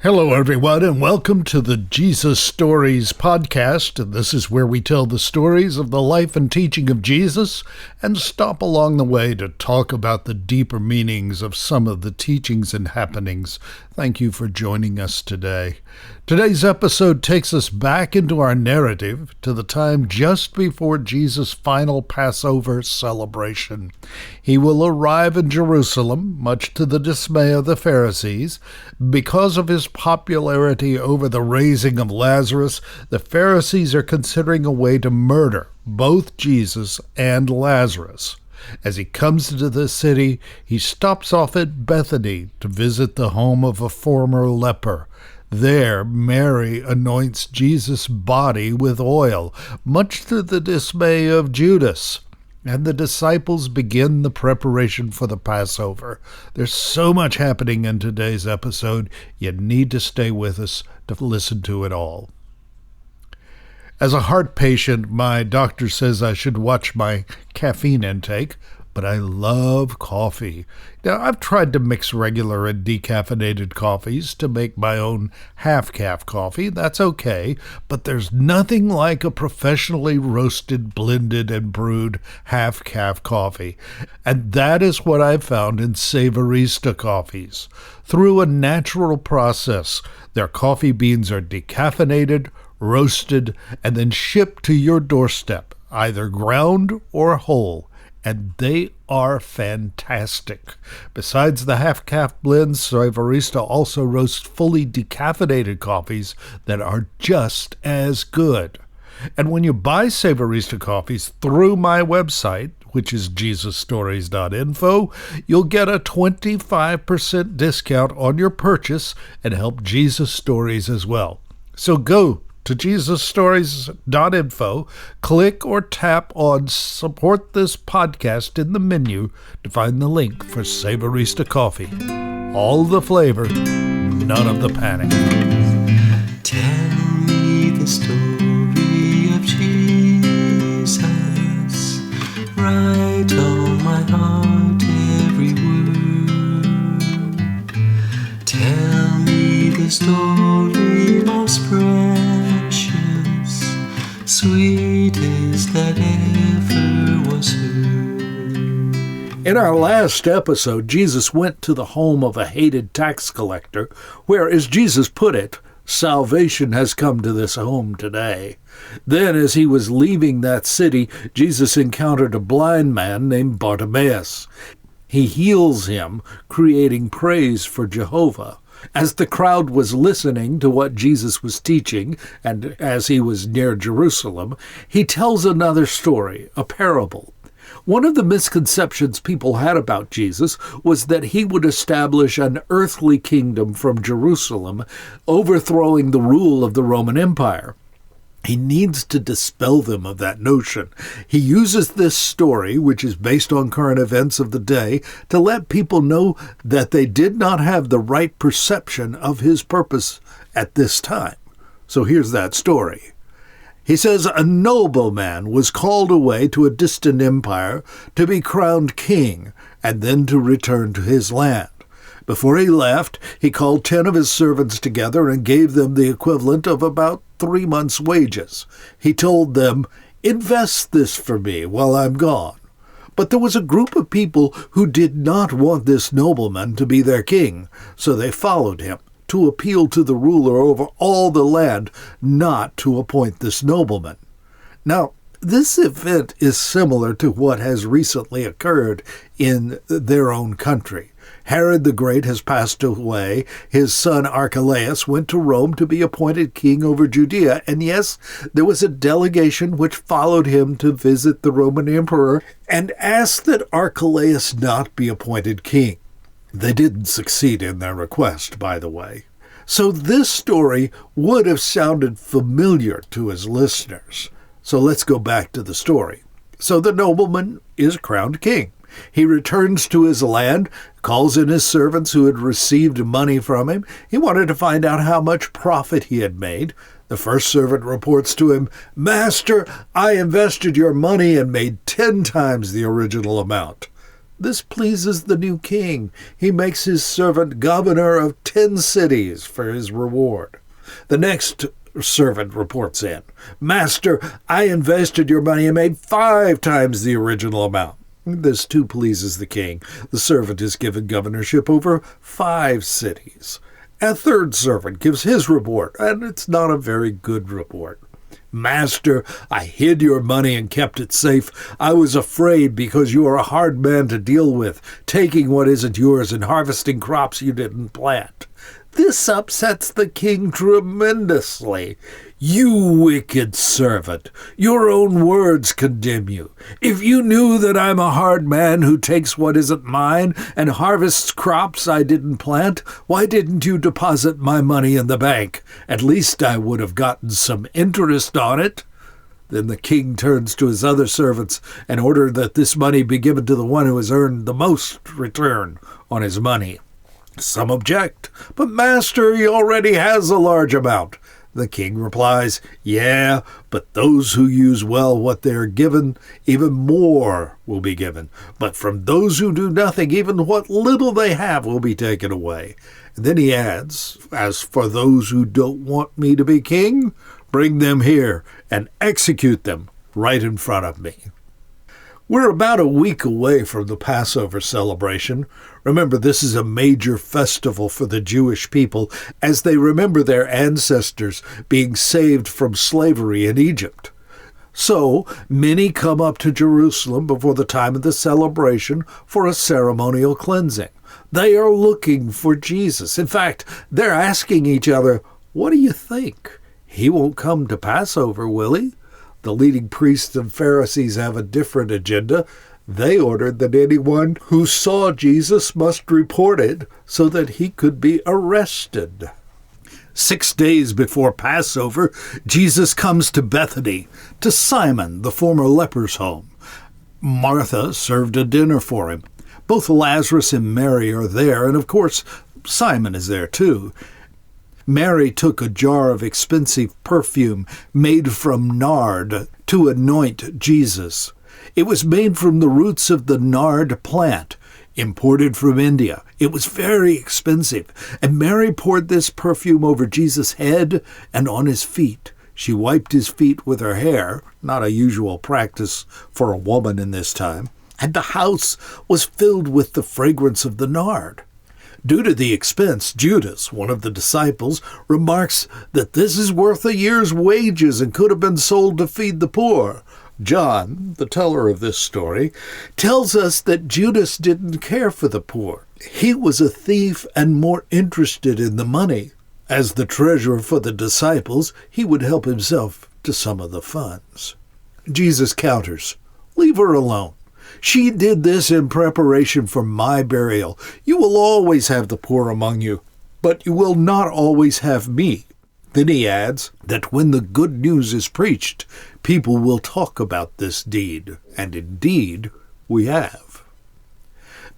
Hello, everyone, and welcome to the Jesus Stories podcast. And this is where we tell the stories of the life and teaching of Jesus and stop along the way to talk about the deeper meanings of some of the teachings and happenings. Thank you for joining us today. Today's episode takes us back into our narrative to the time just before Jesus' final Passover celebration. He will arrive in Jerusalem, much to the dismay of the Pharisees. Because of his popularity over the raising of Lazarus, the Pharisees are considering a way to murder both Jesus and Lazarus. As he comes into the city, he stops off at Bethany to visit the home of a former leper. There, Mary anoints Jesus' body with oil, much to the dismay of Judas. And the disciples begin the preparation for the Passover. There's so much happening in today's episode, you need to stay with us to listen to it all. As a heart patient, my doctor says I should watch my caffeine intake, but I love coffee. Now, I've tried to mix regular and decaffeinated coffees to make my own half-calf coffee. That's okay, but there's nothing like a professionally roasted, blended, and brewed half-calf coffee. And that is what I've found in Savorista coffees. Through a natural process, their coffee beans are decaffeinated, roasted, and then shipped to your doorstep, either ground or whole. And they are fantastic. Besides the half-calf blends, Savorista also roasts fully decaffeinated coffees that are just as good. And when you buy Savorista coffees through my website, which is jesusstories.info, you'll get a 25% discount on your purchase and help Jesus Stories as well. So go to jesusstories.info, click or tap on Support This Podcast in the menu to find the link for Savorista Coffee. All the flavor, none of the panic. Tell me the story of Jesus. Write on my heart every word. Tell me the story most precious, sweetest that ever was heard. In our last episode, Jesus went to the home of a hated tax collector, where, as Jesus put it, salvation has come to this home today. Then, as he was leaving that city, Jesus encountered a blind man named Bartimaeus. He heals him, creating praise for Jehovah. As the crowd was listening to what Jesus was teaching, and as he was near Jerusalem, he tells another story, a parable. One of the misconceptions people had about Jesus was that he would establish an earthly kingdom from Jerusalem, overthrowing the rule of the Roman Empire. He needs to dispel them of that notion. He uses this story, which is based on current events of the day, to let people know that they did not have the right perception of his purpose at this time. So here's that story. He says, a nobleman was called away to a distant empire to be crowned king and then to return to his land. Before he left, he called 10 of his servants together and gave them the equivalent of about 3 months' wages. He told them, "Invest this for me while I'm gone." But there was a group of people who did not want this nobleman to be their king, so they followed him to appeal to the ruler over all the land not to appoint this nobleman. Now, this event is similar to what has recently occurred in their own country. Herod the Great has passed away. His son Archelaus went to Rome to be appointed king over Judea. And yes, there was a delegation which followed him to visit the Roman emperor and asked that Archelaus not be appointed king. They didn't succeed in their request, by the way. So this story would have sounded familiar to his listeners. So let's go back to the story. So the nobleman is crowned king. He returns to his land, calls in his servants who had received money from him. He wanted to find out how much profit he had made. The first servant reports to him, "Master, I invested your money and made 10 times the original amount." This pleases the new king. He makes his servant governor of 10 cities for his reward. The next servant reports in, Master, I invested your money and made 5 times the original amount. This too pleases the king. The servant is given governorship over 5 cities. A third servant gives his report, and it's not a very good report. Master, I hid your money and kept it safe. I was afraid because you are a hard man to deal with, taking what isn't yours and harvesting crops you didn't plant. This upsets the king tremendously. You wicked servant, your own words condemn you. If you knew that I'm a hard man who takes what isn't mine and harvests crops I didn't plant, why didn't you deposit my money in the bank? At least I would have gotten some interest on it. Then the king turns to his other servants and orders that this money be given to the one who has earned the most return on his money. Some object, but master, he already has a large amount. The king replies, yeah, but those who use well what they are given, even more will be given. But from those who do nothing, even what little they have will be taken away. And then he adds, as for those who don't want me to be king, bring them here and execute them right in front of me. We're about a week away from the Passover celebration. Remember, this is a major festival for the Jewish people as they remember their ancestors being saved from slavery in Egypt. So, many come up to Jerusalem before the time of the celebration for a ceremonial cleansing. They are looking for Jesus. In fact, they're asking each other, what do you think? He won't come to Passover, will he? The leading priests and Pharisees have a different agenda. They ordered that anyone who saw Jesus must report it so that he could be arrested. 6 days before Passover, Jesus comes to Bethany, to Simon, the former leper's home. Martha served a dinner for him. Both Lazarus and Mary are there, and of course, Simon is there too. Mary took a jar of expensive perfume made from nard to anoint Jesus. It was made from the roots of the nard plant, imported from India. It was very expensive, and Mary poured this perfume over Jesus' head and on his feet. She wiped his feet with her hair, not a usual practice for a woman in this time, and the house was filled with the fragrance of the nard. Due to the expense, Judas, one of the disciples, remarks that this is worth a year's wages and could have been sold to feed the poor. John, the teller of this story, tells us that Judas didn't care for the poor. He was a thief and more interested in the money. As the treasurer for the disciples, he would help himself to some of the funds. Jesus counters, "Leave her alone. She did this in preparation for my burial. You will always have the poor among you, but you will not always have me." Then he adds that when the good news is preached, people will talk about this deed, and indeed we have.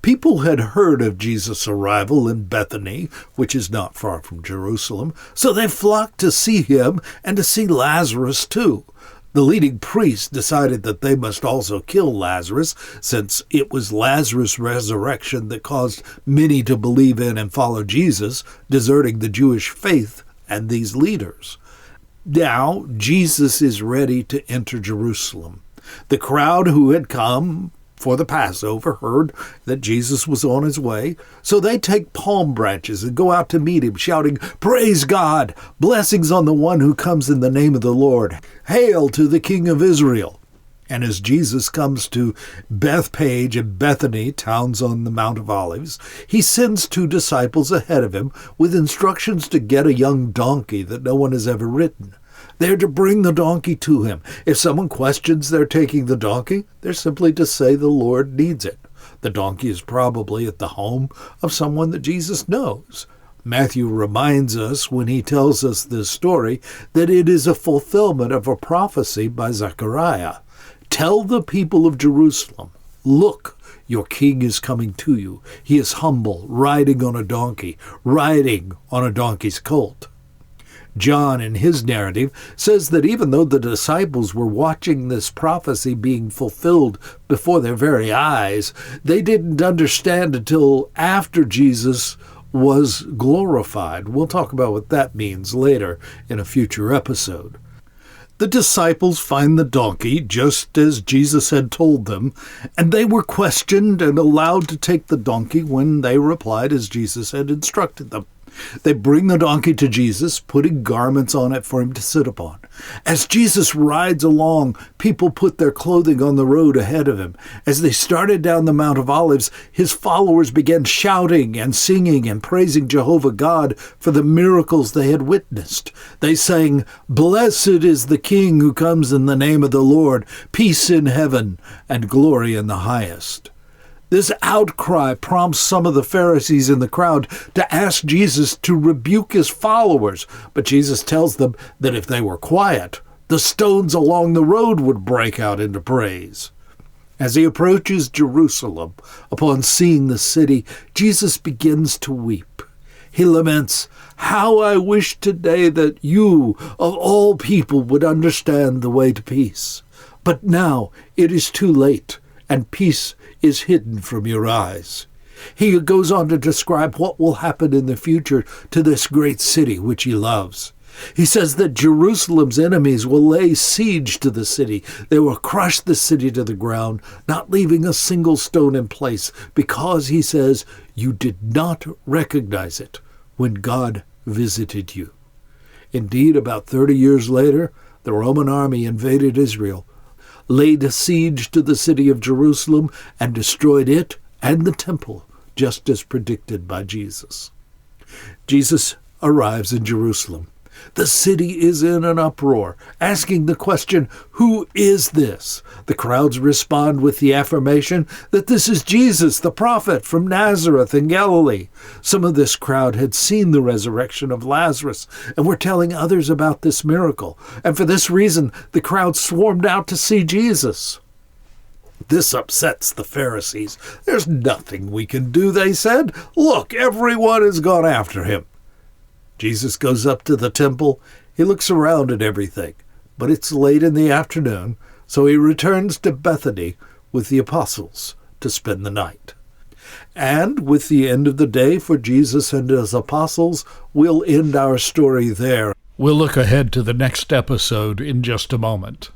People had heard of Jesus' arrival in Bethany, which is not far from Jerusalem, so they flocked to see him and to see Lazarus too. The leading priests decided that they must also kill Lazarus, since it was Lazarus' resurrection that caused many to believe in and follow Jesus, deserting the Jewish faith and these leaders. Now, Jesus is ready to enter Jerusalem. The crowd who had come for the Passover heard that Jesus was on his way, so they take palm branches and go out to meet him, shouting, "Praise God! Blessings on the one who comes in the name of the Lord! Hail to the King of Israel!" And as Jesus comes to Bethpage and Bethany, towns on the Mount of Olives, he sends 2 disciples ahead of him with instructions to get a young donkey that no one has ever ridden. They're to bring the donkey to him. If someone questions their taking the donkey, they're simply to say the Lord needs it. The donkey is probably at the home of someone that Jesus knows. Matthew reminds us when he tells us this story that it is a fulfillment of a prophecy by Zechariah. Tell the people of Jerusalem, "Look, your king is coming to you. He is humble, riding on a donkey, riding on a donkey's colt." John, in his narrative, says that even though the disciples were watching this prophecy being fulfilled before their very eyes, they didn't understand until after Jesus was glorified. We'll talk about what that means later in a future episode. The disciples find the donkey just as Jesus had told them, and they were questioned and allowed to take the donkey when they replied as Jesus had instructed them. They bring the donkey to Jesus, putting garments on it for him to sit upon. As Jesus rides along, people put their clothing on the road ahead of him. As they started down the Mount of Olives, his followers began shouting and singing and praising Jehovah God for the miracles they had witnessed. They sang, "Blessed is the King who comes in the name of the Lord, peace in heaven and glory in the highest." This outcry prompts some of the Pharisees in the crowd to ask Jesus to rebuke his followers, but Jesus tells them that if they were quiet, the stones along the road would break out into praise. As he approaches Jerusalem, upon seeing the city, Jesus begins to weep. He laments, "How I wish today that you, of all people, would understand the way to peace. But now it is too late, and peace is hidden from your eyes." He goes on to describe what will happen in the future to this great city which he loves. He says that Jerusalem's enemies will lay siege to the city. They will crush the city to the ground, not leaving a single stone in place, because, he says, you did not recognize it when God visited you. Indeed, about 30 years later, the Roman army invaded Israel, laid siege to the city of Jerusalem, and destroyed it and the temple, just as predicted by Jesus. Jesus arrives in Jerusalem. The city is in an uproar, asking the question, "Who is this?" The crowds respond with the affirmation that this is Jesus, the prophet from Nazareth in Galilee. Some of this crowd had seen the resurrection of Lazarus and were telling others about this miracle, and for this reason the crowd swarmed out to see Jesus. This upsets the Pharisees. "There's nothing we can do," they said. "Look, everyone has gone after him." Jesus goes up to the temple. He looks around at everything, but it's late in the afternoon, so he returns to Bethany with the apostles to spend the night. And with the end of the day for Jesus and his apostles, we'll end our story there. We'll look ahead to the next episode in just a moment.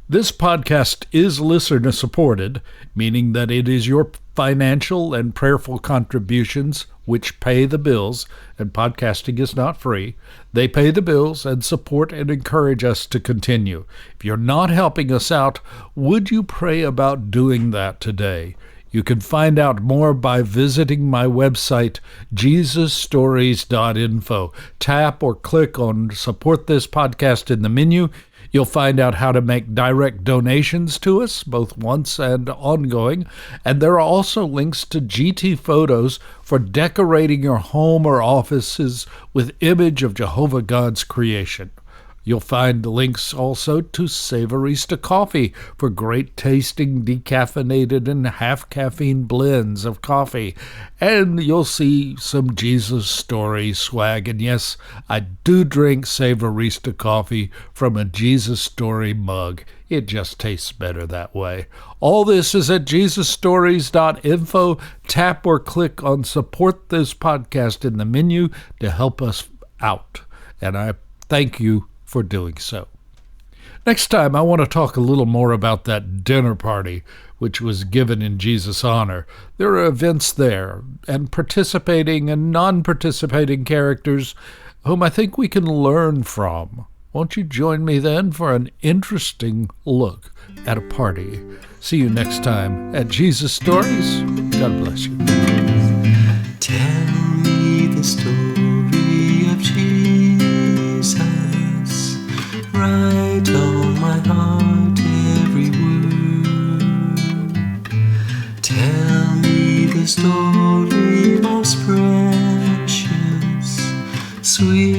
This podcast is listener-supported, meaning that it is your financial and prayerful contributions which pay the bills, and podcasting is not free. They pay the bills and support and encourage us to continue. If you're not helping us out, would you pray about doing that today? You can find out more by visiting my website, jesusstories.info. Tap or click on Support This Podcast in the menu. You'll find out how to make direct donations to us, both once and ongoing. And there are also links to GT photos for decorating your home or offices with image of Jehovah God's creation. You'll find links also to Savorista Coffee for great tasting decaffeinated and half caffeine blends of coffee. And you'll see some Jesus Story swag. And yes, I do drink Savorista Coffee from a Jesus Story mug. It just tastes better that way. All this is at jesusstories.info. Tap or click on Support This Podcast in the menu to help us out. And I thank you for doing so. Next time, I want to talk a little more about that dinner party which was given in Jesus' honor. There are events there, and participating and non-participating characters whom I think we can learn from. Won't you join me then for an interesting look at a party? See you next time at Jesus Stories. God bless you. Tell me the story of Jesus. Write on my heart every word. Tell me the story most precious, sweet.